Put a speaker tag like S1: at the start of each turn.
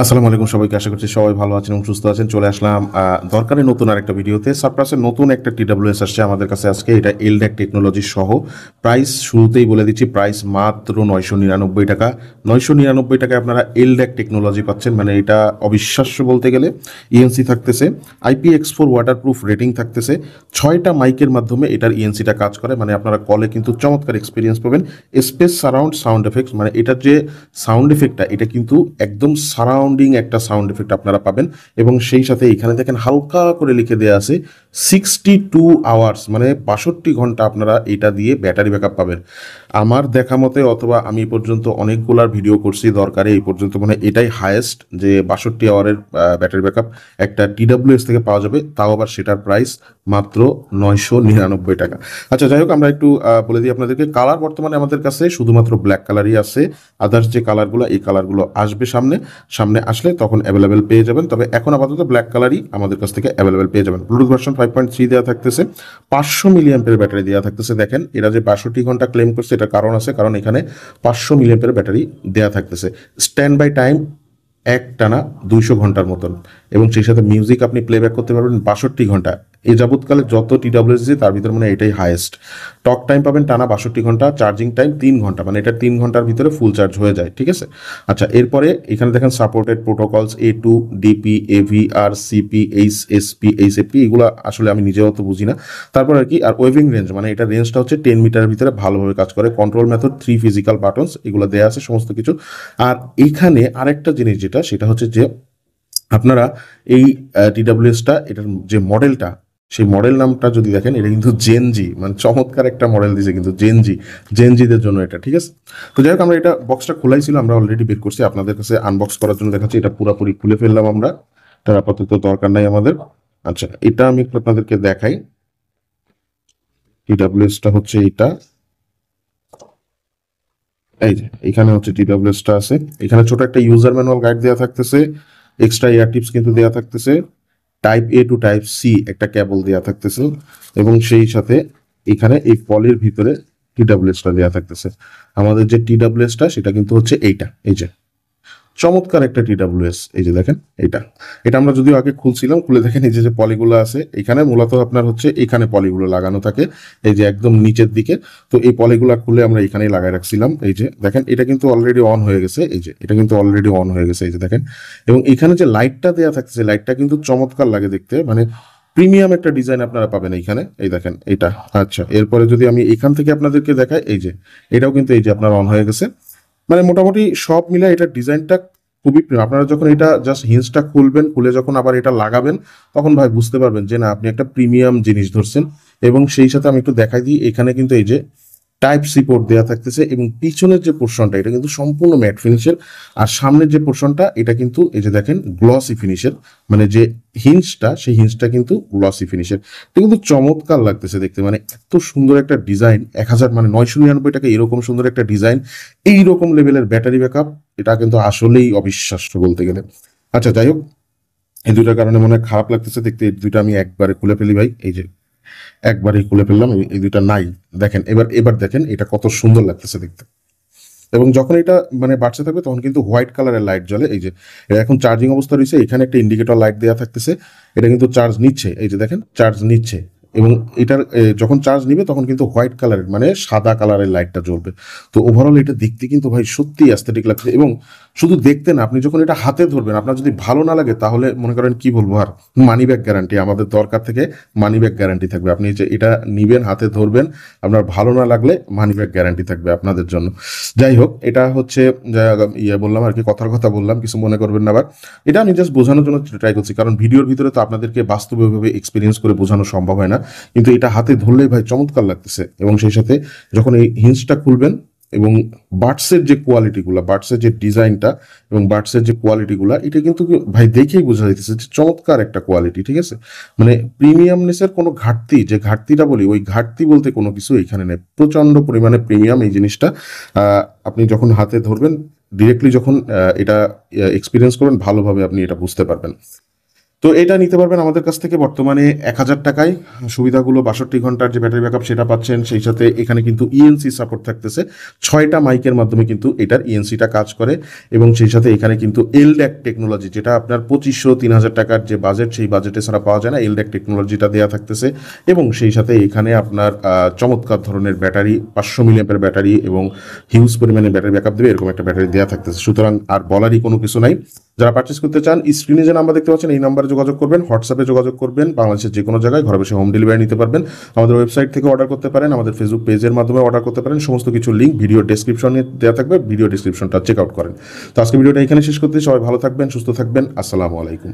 S1: আসসালামু আলাইকুম সবাইকে, আশা করছি সবাই ভালো আছেন এবং সুস্থ আছেন। চলে আসলাম দরকারি নতুন আরেকটা ভিডিওতে। সারপ্রাসের নতুন একটা টিডাব্লিউএস আসছে আমাদের কাছে আজকে। এটা এলড্যাক টেকনোলজি সহ। প্রাইস শুরুতেই বলে দিচ্ছি, প্রাইস মাত্র 999 টাকা। 999 টাকায় আপনারা এলড্যাক টেকনোলজি পাচ্ছেন, মানে এটা অবিশ্বাস্য বলতে গেলে। ইএনসি থাকতেছে, IPX4 ওয়াটারপ্রুফ রেটিং থাকতেছে, 6টা মাইকের মাধ্যমে এটার ইএনসিটা কাজ করে, মানে আপনারা কলে কিন্তু চমৎকার এক্সপিরিয়েন্স পাবেন। স্পেস সারাউন্ড সাউন্ড এফেক্টস, মানে এটার যে সাউন্ড এফেক্টটা, এটা কিন্তু একদম সারাউন্ডিং একটা সাউন্ড এফেক্ট আপনারা পাবেন। এবং সেই সাথে এখানে দেখেন হালকা করে লিখে দেওয়া আছে 62 আওয়ার্স, মানে 62 ঘন্টা আপনারা এটা দিয়ে ব্যাটারি ব্যাকআপ পাবেন। আমার দেখা মতে, অথবা আমি এই পর্যন্ত অনেকগুলার ভিডিও করছি দরকারে, এই পর্যন্ত মানে এটাই হায়েস্ট যে 62 আওয়ারের ব্যাটারি ব্যাকআপ একটা টিডাব্লিউএস থেকে পাওয়া যাবে, তাও আবার সেটার প্রাইস মাত্র 999 টাকা। আচ্ছা, যাই হোক, আমরা একটু বলে দিই আপনাদেরকে। কালার বর্তমানে আমাদের কাছে শুধুমাত্র ব্ল্যাক কালারই আছে। আদার্স যে কালারগুলো, এই কালারগুলো আসবে সামনে। সামনে আসলে তখন অ্যাভেলেবেল পেয়ে যাবেন, তবে এখন আপাতত ব্ল্যাক কালারই আমাদের কাছ থেকে অ্যাভেলেবেল পেয়ে যাবেন। ব্লুটুথ ভার্সন 5.3 দেওয়া থাকতেছে, 500 মিলিঅ্যাম্পের ব্যাটারি দেওয়া থাকতেছে। দেখেন এরা যে 62 ঘন্টা ক্লেম করছে, এটার কারণ আছে, কারণ এখানে 500 মিলিঅ্যাম্পের ব্যাটারি দেওয়া থাকতেছে। স্ট্যান্ড বাই টাইম এক টানা 200 ঘন্টার মতন, এবং সেই সাথে মিউজিক আপনি প্লেব্যাক করতে পারবেন 62 ঘন্টা। এই যাবৎকালে যত টিডাব্লিউএস তার ভিতরে মানে এটাই হাইয়েস্ট। টক টাইম পাবেন টানা 62 ঘন্টা, চার্জিং টাইম 3 ঘন্টা, মানে এটা 3 ঘন্টার ভিতরে ফুল চার্জ হয়ে যায়, ঠিক আছে। আচ্ছা, এরপরে এখানে দেখেন supported protocols A2, DP, AVR, CP, HSP, HFP, এগুলো আসলে আমি নিজেও তো বুঝি না। তারপর আর কি, আর ওয়েভিং রেঞ্জ, মানে এটা রেঞ্জটা হচ্ছে 10 মিটারের ভিতরে ভালোভাবে কাজ করে। কন্ট্রোল মেথড 3 ফিজিক্যাল বাটনস, এগুলো দেওয়া আছে সমস্ত কিছু। আর এইখানে আরেকটা জিনিস যেটা, সেটা হচ্ছে যে আপনারা এই টিডাব্লিউএসটা, এটার যে মডেলটা, সেই মডেল নামটা যদি দেখেন, এটা কিন্তু জেনজি, মানে চমৎকার একটা মডেল দিয়েছে কিন্তু জেনজি, জেনজিদের জন্য এটা, ঠিক আছে। তো যাই হোক, আমরা এটা বক্সটা খোলাই ছিল, আমরা অলরেডি বের করছি আপনাদের কাছে আনবক্স করার জন্য দেখাচ্ছি। এটা পুরোপুরি খুলে ফেললাম আমরা, তার আপাতত দরকার নাই আমাদের। আচ্ছা, এটা আমি একটু আপনাদেরকে দেখাই। টিডাব্লিউএসটা হচ্ছে এটা, এই যে এখানে হচ্ছে টিডাব্লিউএসটা আছে। এখানে ছোট একটা ইউজার ম্যানুয়াল গাইড দেওয়া থাকতেছে, এক্সট্রা এয়ার টিপস কিন্তু দেওয়া থাকতেছে, type A to type C একটা কেবল দেওয়া থাকতেছে, এবং সেই সাথে এখানে এই পলির ভিতরে টিডাব্লিউএসটা দেওয়া থাকতেছে। আমাদের যে টিডাব্লিউএসটা সেটা কিন্তু হচ্ছে এইটা, এই যে চমৎকার একটা টিডাব্লিউএস, এই যে দেখেন এটা। এটা আমরা যদিও আগে খুলছিলাম, খুলে দেখেন এই যে যে পলিগুলো আছে এখানে, মূলত আপনার হচ্ছে এখানে পলিগুলো লাগানো থাকে, এই যে একদম নিচের দিকে। তো এই পলিগুলো খুলে আমরা এখানেই লাগাই রাখছিলাম। এই যে দেখেন, এটা কিন্তু অলরেডি অন হয়ে গেছে, এই যে এটা কিন্তু অলরেডি অন হয়ে গেছে, এই যে দেখেন। এবং এখানে যে লাইটটা দেওয়া থাকছে, লাইটটা কিন্তু চমৎকার লাগে দেখতে, মানে প্রিমিয়াম একটা ডিজাইন আপনারা পাবেন এইখানে, এই দেখেন এটা। আচ্ছা, এরপরে যদি আমি এখান থেকে আপনাদেরকে দেখাই, এই যে এটাও কিন্তু এই যে আপনার অন হয়ে গেছে। মানে মোটামুটি সব মিলে এটার ডিজাইনটা খুবই প্রিয়। আপনারা যখন এটা জাস্ট হিন্সটা খুলবেন, খুলে যখন আবার এটা লাগাবেন, তখন ভাই বুঝতে পারবেন যে না, আপনি একটা প্রিমিয়াম জিনিস ধরছেন। এবং সেই সাথে আমি একটু দেখাই দিই, এখানে কিন্তু এই যে টাইপ C পোর্ট দেওয়া থাকতেছে, এবং পিছনের যে পোর্শনটা এটা কিন্তু সম্পূর্ণ ম্যাট ফিনিশের। আর সামনের যে পোর্শনটা এটা কিন্তু এই যে দেখেন গ্লসি ফিনিশের, মানে যে হিঞ্জটা, সেই হিঞ্জটা কিন্তু গ্লসি ফিনিশের। এটা কিন্তু চমৎকার লাগতেছে দেখতে, মানে এত সুন্দর একটা ডিজাইন। 1000 মানে 999 টাকা এরকম সুন্দর একটা ডিজাইন, এইরকম লেভেলের ব্যাটারি ব্যাকআপ, এটা কিন্তু আসলেই অবিশ্বাস্য বলতে গেলে। আচ্ছা, যাই হোক, এই দুইটার কারণে মনে হয় খারাপ লাগতেছে দেখতে। এই দুইটা আমি একবারে খুলে ফেলি ভাই, এই যে একবারই খুলে ফেললাম, এই দুইটা নাই। দেখেন এবার, এবার দেখেন এটা কত সুন্দর লাগতেছে দেখতে। এবং যখন এটা মানে বাড়তে থাকবে, তখন কিন্তু হোয়াইট কালারের লাইট জ্বলে। এই যে এটা এখন চার্জিং অবস্থা রয়েছে, এখানে একটা ইন্ডিকেটর লাইট দেওয়া থাকতেছে। এটা কিন্তু চার্জ নিচ্ছে, এই যে দেখেন চার্জ নিচ্ছে। এবং এটার যখন চার্জ নিবে, তখন কিন্তু হোয়াইট কালারের মানে সাদা কালারের লাইটটা জ্বলবে। তো ওভারঅল এটা দেখতে কিন্তু ভাই সত্যি অ্যাস্থেটিক লাগছে। এবং শুধু দেখতে না, আপনি যখন এটা হাতে ধরবেন, আপনার যদি ভালো না লাগে, তাহলে মনে করেন কি বলবো আর, মানি ব্যাক গ্যারান্টি আমাদের দরকার থেকে, মানি ব্যাক গ্যারান্টি থাকবে। আপনি যে এটা নিবেন, হাতে ধরবেন, আপনার ভালো না লাগলে মানি ব্যাক গ্যারান্টি থাকবে আপনাদের জন্য। যাই হোক, এটা হচ্ছে বললাম আর কি, কথার কথা বললাম, কিছু মনে করবেন না। আবার এটা আমি জাস্ট বোঝানোর জন্য ট্রাই করছি, কারণ ভিডিওর ভিতরে তো আপনাদেরকে বাস্তবভাবে এক্সপিরিয়েন্স করে বোঝানো সম্ভব হয় না। কিন্তু এটা হাতে ধরলেই ভাই চমৎকার লাগতেছে। এবং সেই সাথে যখন এই হিঞ্জটা খুলবেন, এবং বাডসের যে কোয়ালিটিগুলো, বাডসের যে ডিজাইনটা এবং বাডসের যে কোয়ালিটিগুলো, এটা কিন্তু ভাই দেখেই বোঝা যাইতেছে যে চমৎকার একটা কোয়ালিটি, ঠিক আছে। মানে প্রিমিয়ামনেসের কোনো ঘাটতি, যে ঘাটতিটা বলি, ওই ঘাটতি বলতে কোনো কিছু এখানে নেই। প্রচন্ড পরিমাণে প্রিমিয়াম এই জিনিসটা। আপনি যখন হাতে ধরবেন, ডিরেক্টলি যখন এটা এক্সপিরিয়েন্স করবেন, ভালোভাবে আপনি এটা বুঝতে পারবেন। তো এটা নিতে পারবেন আমাদের কাছ থেকে বর্তমানে 1,000 টাকায়। সুবিধাগুলো 62 ঘন্টার যে ব্যাটারি ব্যাকআপ সেটা পাচ্ছেন, সেই সাথে এখানে কিন্তু ইএনসি সাপোর্ট থাকতেছে, 6টা মাইকের মাধ্যমে কিন্তু এটার ইএনসিটা কাজ করে, এবং সেই সাথে এখানে কিন্তু এলড্যাক টেকনোলজি, যেটা আপনার 2500-3000 টাকার যে বাজেট, সেই বাজেটে ছাড়া পাওয়া যায় না, এলড্যাক টেকনোলজিটা দেওয়া থাকতেছে। এবং সেই সাথে এখানে আপনার চমৎকার ধরনের ব্যাটারি, 500 মিলিঅ্যাম্পের ব্যাটারি এবং হিউজ পরিমাণে ব্যাটারি ব্যাকআপ দেবে, এরকম একটা ব্যাটারি দেওয়া থাকতেছে। সুতরাং আর বলারই কোনো কিছু নাই। যারা পারচেস করতে চান, স্ক্রিনে যে নাম্বার দেখতে পাচ্ছেন এই নাম্বারে যোগাযোগ করবেন, হোয়াটসঅ্যাপে যোগাযোগ করবেন, বাংলাদেশের যে কোনো জায়গায় ঘরে বসে হোম ডেলিভারি নিতে পারবেন। আমাদের ওয়েবসাইট থেকে অর্ডার করতে পারেন, আমাদের ফেসবুক পেজের মাধ্যমে অর্ডার করতে পারেন। সমস্ত কিছু লিঙ্ক ভিডিও ডেসক্রিপশনে দেওয়া থাকবে, ভিডিও ডেসক্রিপশনটা চেক আউট করেন। তো আজকে ভিডিওটা এখানে শেষ করতে, সবাই ভালো থাকবেন, সুস্থ থাকবেন, আসসালামু আলাইকুম।